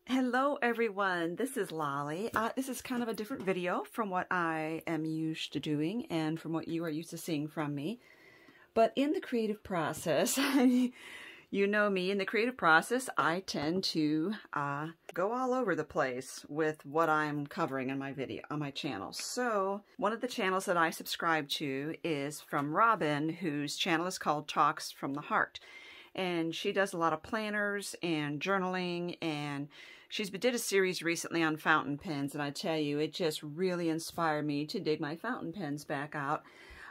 Hello everyone, this is Lolly. This is kind of a different video from what I am used to doing and from what you are used to seeing from me. But in the creative process, you know me, in the creative process, I tend to go all over the place with what I'm covering in my video, on my channel. So one of the channels that I subscribe to is from Robin, whose channel is called Talks from the Heart. And she does a lot of planners and journaling, and she's did a series recently on fountain pens, and I tell you, it just really inspired me to dig my fountain pens back out.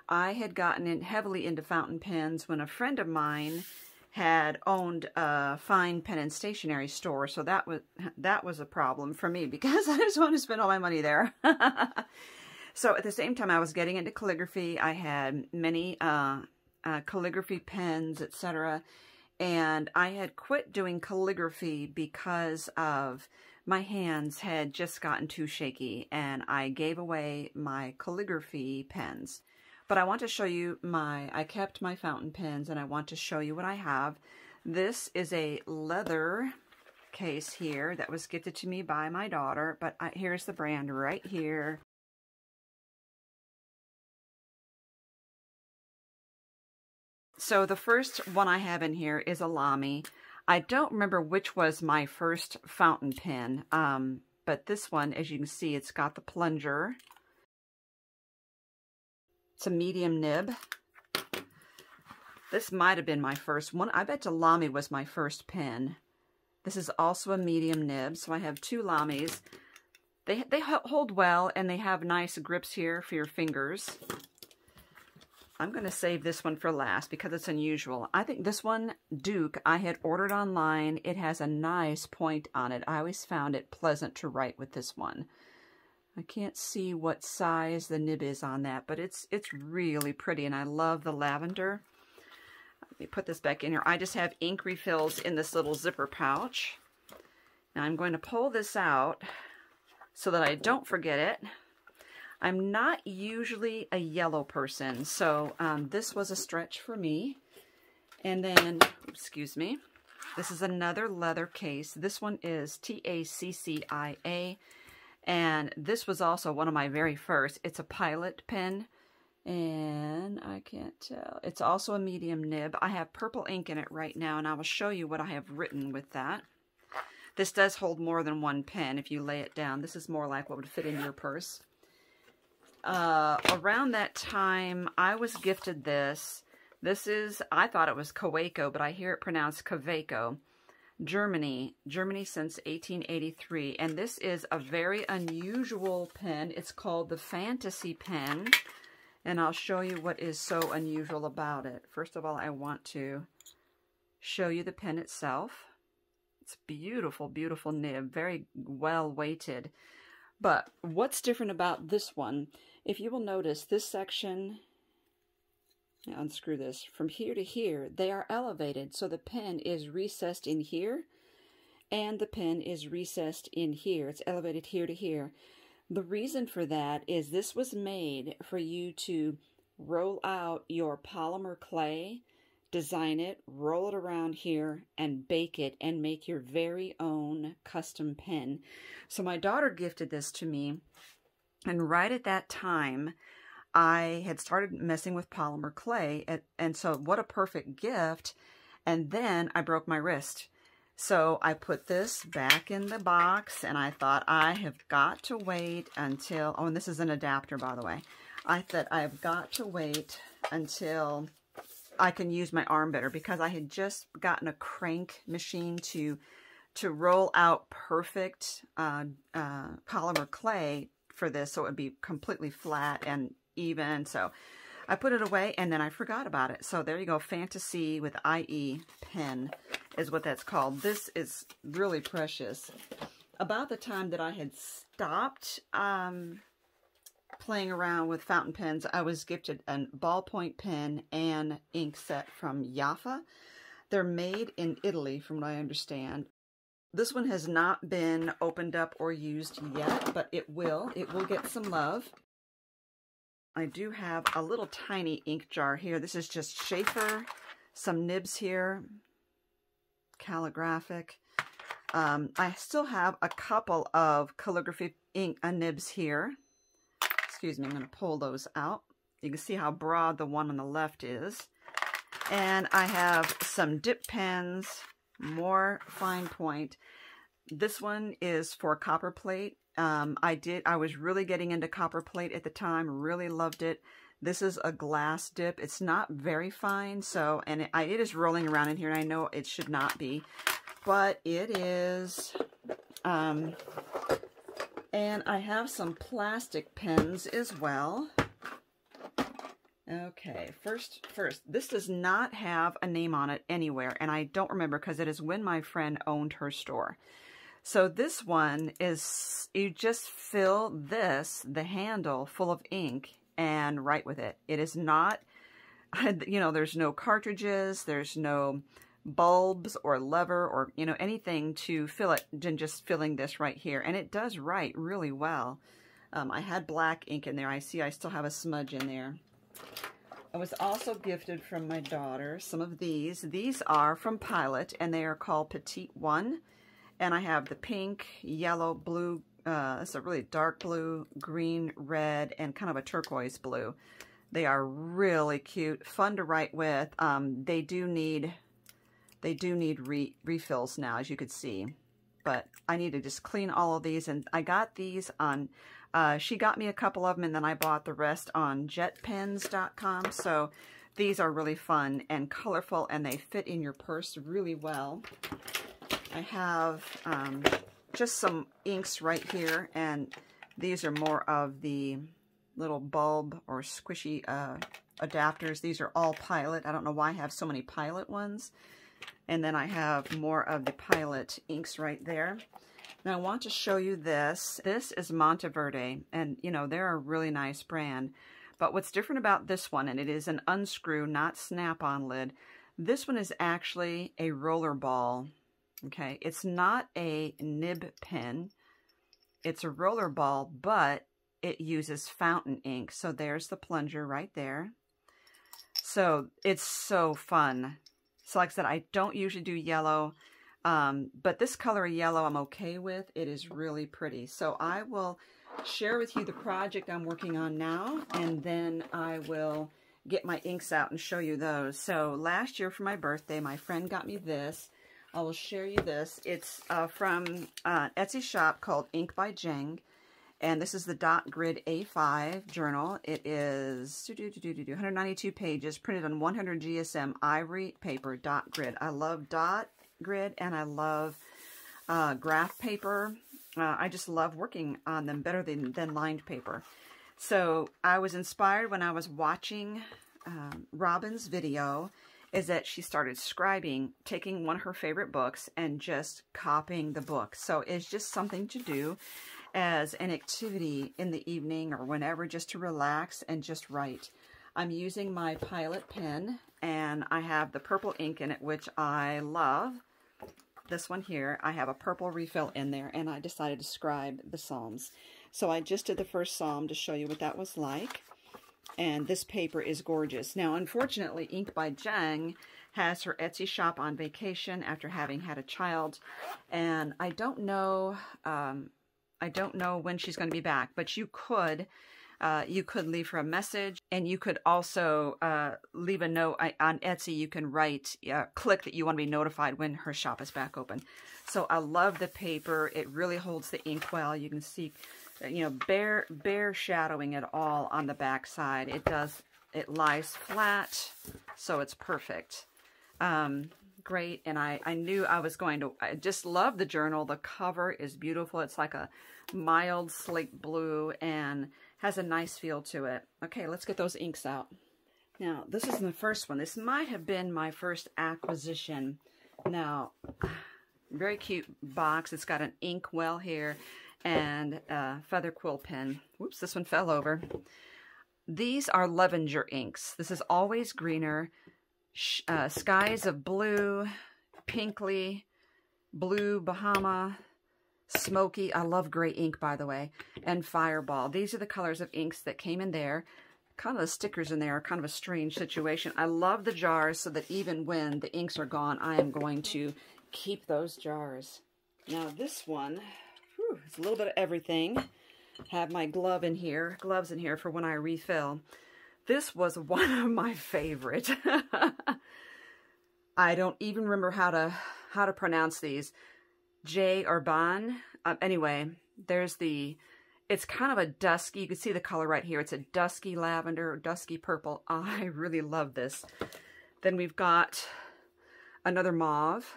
I had gotten heavily into fountain pens when a friend of mine had owned a fine pen and stationery store, so that was a problem for me because I just wanted to spend all my money there. So at the same time I was getting into calligraphy. I had many calligraphy pens, etc. And I had quit doing calligraphy because of my hands had just gotten too shaky, and I gave away my calligraphy pens. But I want to show you I kept my fountain pens, and I want to show you what I have. This is a leather case here that was gifted to me by my daughter, but here's the brand right here. So the first one I have in here is a Lamy. I don't remember which was my first fountain pen, but this one, as you can see, it's got the plunger. It's a medium nib. This might have been my first one. I bet the Lamy was my first pen. This is also a medium nib, so I have two Lamys. They hold well, and they have nice grips here for your fingers. I'm going to save this one for last because it's unusual. I think this one, Duke, I had ordered online. It has a nice point on it. I always found it pleasant to write with this one. I can't see what size the nib is on that, but it's really pretty, and I love the lavender. Let me put this back in here. I just have ink refills in this little zipper pouch. Now I'm going to pull this out so that I don't forget it. I'm not usually a yellow person, so this was a stretch for me. And then, excuse me, this is another leather case. This one is TACCIA, and this was also one of my very first. It's a Pilot pen, and I can't tell. It's also a medium nib. I have purple ink in it right now, and I will show you what I have written with that. This does hold more than one pen if you lay it down. This is more like what would fit in your purse. Around that time, I was gifted this. This is, I thought it was Kaweco, but I hear it pronounced Kaweco. Germany since 1883. And this is a very unusual pen. It's called the Fantasy Pen. And I'll show you what is so unusual about it. First of all, I want to show you the pen itself. It's beautiful, beautiful nib. Very well weighted. But what's different about this one, if you will notice this section, now unscrew this, from here to here, they are elevated. So the pen is recessed in here, and the pen is recessed in here. It's elevated here to here. The reason for that is this was made for you to roll out your polymer clay, design it, roll it around here, and bake it and make your very own custom pen. So my daughter gifted this to me, and right at that time I had started messing with polymer clay, and so what a perfect gift. And then I broke my wrist. So I put this back in the box, and I thought I have got to wait until, oh, and this is an adapter, by the way. I thought I've got to wait until I can use my arm better, because I had just gotten a crank machine to roll out perfect polymer clay for this, so it would be completely flat and even. So I put it away, and then I forgot about it. So there you go, Fantasy with IE pen is what that's called. This is really precious. About the time that I had stopped playing around with fountain pens, I was gifted a ballpoint pen and ink set from Jaffa. They're made in Italy, from what I understand. This one has not been opened up or used yet, but it will. It will get some love. I do have a little tiny ink jar here. This is just Schaefer, some nibs here, calligraphic. I still have a couple of calligraphy ink nibs here. Excuse me, I'm going to pull those out. You can see how broad the one on the left is. And I have some dip pens, more fine point. This one is for copper plate. I was really getting into copper plate at the time, really loved it. This is a glass dip. It's not very fine, so, and it is rolling around in here, and I know it should not be, but it is. And I have some plastic pens as well. Okay, first, this does not have a name on it anywhere, and I don't remember because it is when my friend owned her store. So this one is, you just fill the handle full of ink and write with it. It is not, you know, there's no cartridges, there's no bulbs or lever or, you know, anything to fill it, than just filling this right here. And it does write really well. I had black ink in there. I see I still have a smudge in there. I was also gifted from my daughter some of these. These are from Pilot, and they are called Petite One. And I have the pink, yellow, blue, it's a really dark blue, green, red, and kind of a turquoise blue. They are really cute, fun to write with. They do need refills now, as you could see. But I need to just clean all of these, and I got these on, she got me a couple of them, and then I bought the rest on jetpens.com. So these are really fun and colorful, and they fit in your purse really well. I have just some inks right here, and these are more of the little bulb or squishy adapters. These are all Pilot. I don't know why I have so many Pilot ones. And then I have more of the Pilot inks right there. Now I want to show you this. This is Monteverde, and you know, they're a really nice brand. But what's different about this one, and it is an unscrew, not snap-on lid, this one is actually a roller ball. Okay, it's not a nib pen, it's a roller ball, but it uses fountain ink. So there's the plunger right there. So it's so fun. So like I said, I don't usually do yellow, but this color of yellow I'm okay with. It is really pretty. So I will share with you the project I'm working on now, and then I will get my inks out and show you those. So last year for my birthday, my friend got me this. I will share you this. It's from an Etsy shop called Ink by Jeng, and this is the Dot Grid A5 journal. It is 192 pages, printed on 100 GSM ivory paper, dot grid. I love dot grid, and I love graph paper. I just love working on them better than lined paper. So I was inspired when I was watching Robin's video, is that she started scribing, taking one of her favorite books and just copying the book. So it's just something to do as an activity in the evening or whenever, just to relax and just write. I'm using my Pilot pen, and I have the purple ink in it, which I love. This one here, I have a purple refill in there, and I decided to scribe the Psalms. So I just did the first Psalm to show you what that was like. And this paper is gorgeous. Now, unfortunately, Ink by Jeng has her Etsy shop on vacation after having had a child, and I don't know when she's going to be back. But you could leave her a message, and you could also leave a note on Etsy. You can write, click that you want to be notified when her shop is back open. So I love the paper. It really holds the ink well. You can see, you know, bare shadowing it all on the back side. It lies flat, so it's perfect. Great, and I knew I was going to, I just love the journal. The cover is beautiful. It's like a mild slate blue and has a nice feel to it. Okay, let's get those inks out. Now, this is the first one. This might have been my first acquisition. Now, very cute box. It's got an ink well here and a feather quill pen. Whoops, this one fell over. These are Levenger inks. This is Always Greener, Skies of Blue, Pinkly, Blue Bahama, Smoky. I love gray ink, by the way, and Fireball. These are the colors of inks that came in there. Kind of the stickers in there are kind of a strange situation. I love the jars so that even when the inks are gone, I am going to keep those jars. Now this one, whew, it's a little bit of everything. Have my gloves in here for when I refill. This was one of my favorite. I don't even remember how to pronounce these. J or Ban. Anyway, there's it's kind of a dusky, you can see the color right here. It's a dusky lavender, dusky purple. I really love this. Then we've got another mauve.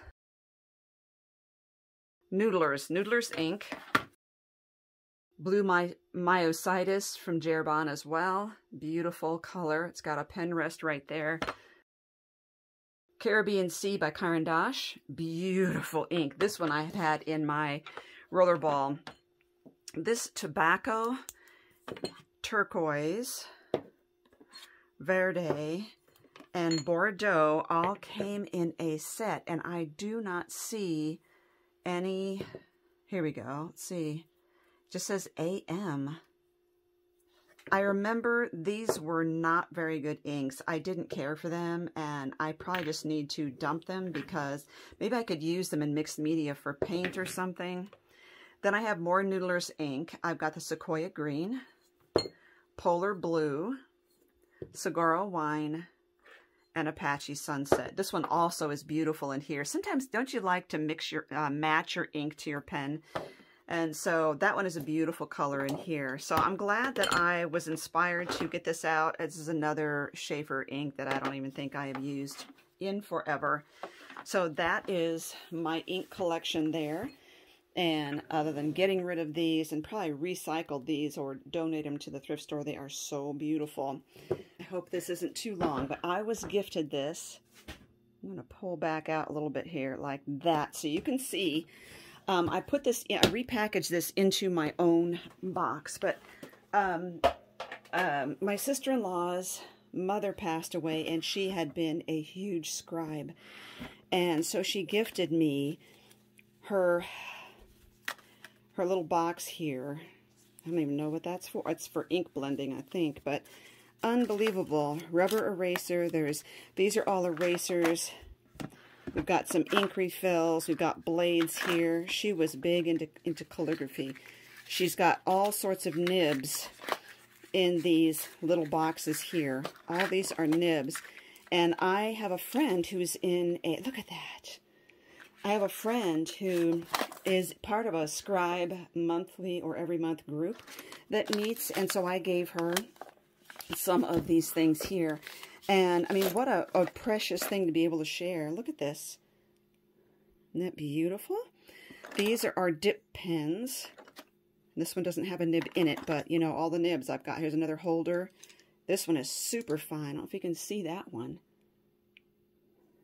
Noodlers ink. Blue Myositis from Jerbon as well. Beautiful color. It's got a pen rest right there. Caribbean Sea by Caran d'Ache. Beautiful ink. This one I had in my rollerball. This Tobacco, Turquoise, Verde, and Bordeaux all came in a set, and I do not see any. Here we go. Let's see. It just says AM. I remember these were not very good inks. I didn't care for them, and I probably just need to dump them because maybe I could use them in mixed media for paint or something. Then I have more Noodlers ink. I've got the Sequoia Green, Polar Blue, Saguaro Wine, and Apache Sunset. This one also is beautiful in here. Sometimes don't you like to mix your match your ink to your pen? And so that one is a beautiful color in here. So I'm glad that I was inspired to get this out. This is another Schaefer ink that I don't even think I have used in forever. So that is my ink collection there. And other than getting rid of these and probably recycle these or donate them to the thrift store, they are so beautiful. I hope this isn't too long, but I was gifted this. I'm going to pull back out a little bit here like that so you can see. I put this, I repackaged this into my own box, but my sister-in-law's mother passed away, and she had been a huge scribe, and so she gifted me her little box here. I don't even know what that's for. It's for ink blending, I think, but unbelievable. Rubber eraser. These are all erasers. We've got some ink refills. We've got blades here. She was big into calligraphy. She's got all sorts of nibs in these little boxes here. All these are nibs. And I have a friend who's in a, look at that. I have a friend who is part of a scribe monthly or every month group that meets. And so I gave her some of these things here. And, I mean, what a precious thing to be able to share. Look at this. Isn't that beautiful? These are our dip pens. This one doesn't have a nib in it, but, you know, all the nibs I've got. Here's another holder. This one is super fine. I don't know if you can see that one.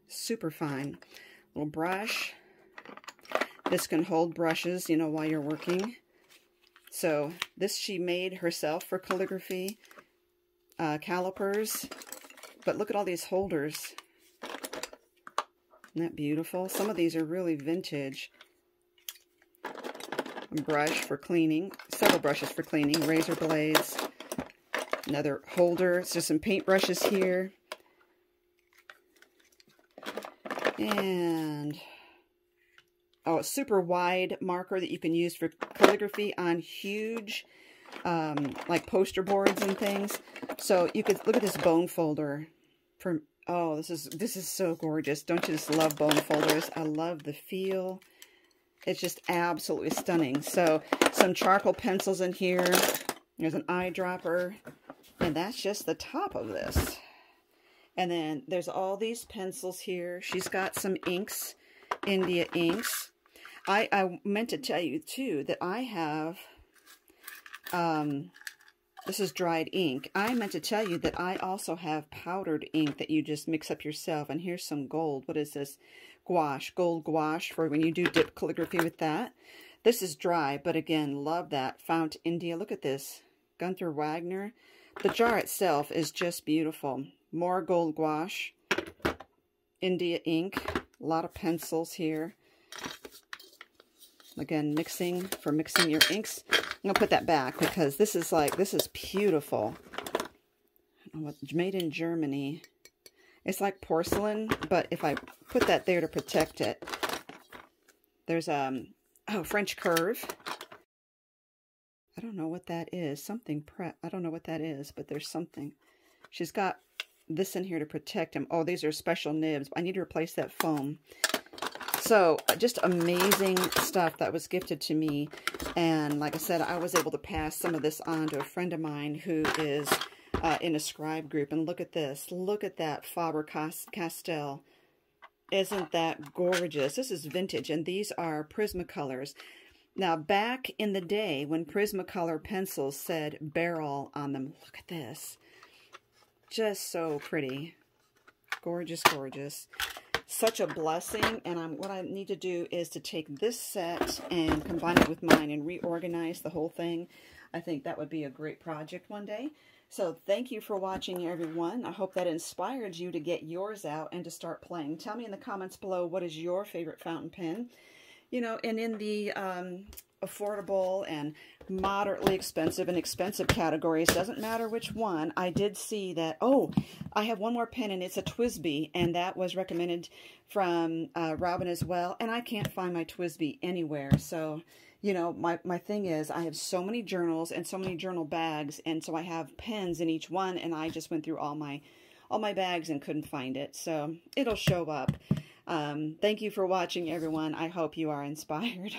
Super fine. Little brush. This can hold brushes, you know, while you're working. So, this she made herself for calligraphy. Calipers. But look at all these holders. Isn't that beautiful? Some of these are really vintage. A brush for cleaning. Several brushes for cleaning. Razor blades. Another holder. It's just some paint brushes here. And a super wide marker that you can use for calligraphy on huge like poster boards and things. So you could look at this bone folder. Oh, this is so gorgeous. Don't you just love bone folders? I love the feel. It's just absolutely stunning. So some charcoal pencils in here. There's an eyedropper. And that's just the top of this. And then there's all these pencils here. She's got some inks, India inks. I meant to tell you too that I have this is dried ink. I meant to tell you that I also have powdered ink that you just mix up yourself. And here's some gold. What is this? Gouache. Gold gouache for when you do dip calligraphy with that. This is dry, but again, love that. Fount India. Look at this. Gunther Wagner. The jar itself is just beautiful. More gold gouache. India ink. A lot of pencils here. Again, mixing your inks. I'm going to put that back because this is beautiful. I don't know what, made in Germany. It's like porcelain, but if I put that there to protect it, there's Oh, French Curve. I don't know what that is. Something I don't know what that is, but there's something. She's got this in here to protect him. Oh, these are special nibs. I need to replace that foam. So, just amazing stuff that was gifted to me. And like I said, I was able to pass some of this on to a friend of mine who is in a scribe group. And look at this. Look at that Faber-Castell. Isn't that gorgeous? This is vintage, and these are Prismacolors. Now, back in the day when Prismacolor pencils said barrel on them, look at this. Just so pretty. Gorgeous, gorgeous. Such a blessing, and what I need to do is to take this set and combine it with mine and reorganize the whole thing. I think that would be a great project one day. So thank you for watching, everyone. I hope that inspired you to get yours out and to start playing. Tell me in the comments below, what is your favorite fountain pen? You know, and in the affordable and moderately expensive and expensive categories, doesn't matter which one, I did see that, oh, I have one more pen, and it's a TWSBI, and that was recommended from Robin as well, and I can't find my TWSBI anywhere. So, you know, my thing is, I have so many journals and so many journal bags, and so I have pens in each one, and I just went through all my bags and couldn't find it. So it'll show up. Thank you for watching, everyone. I hope you are inspired.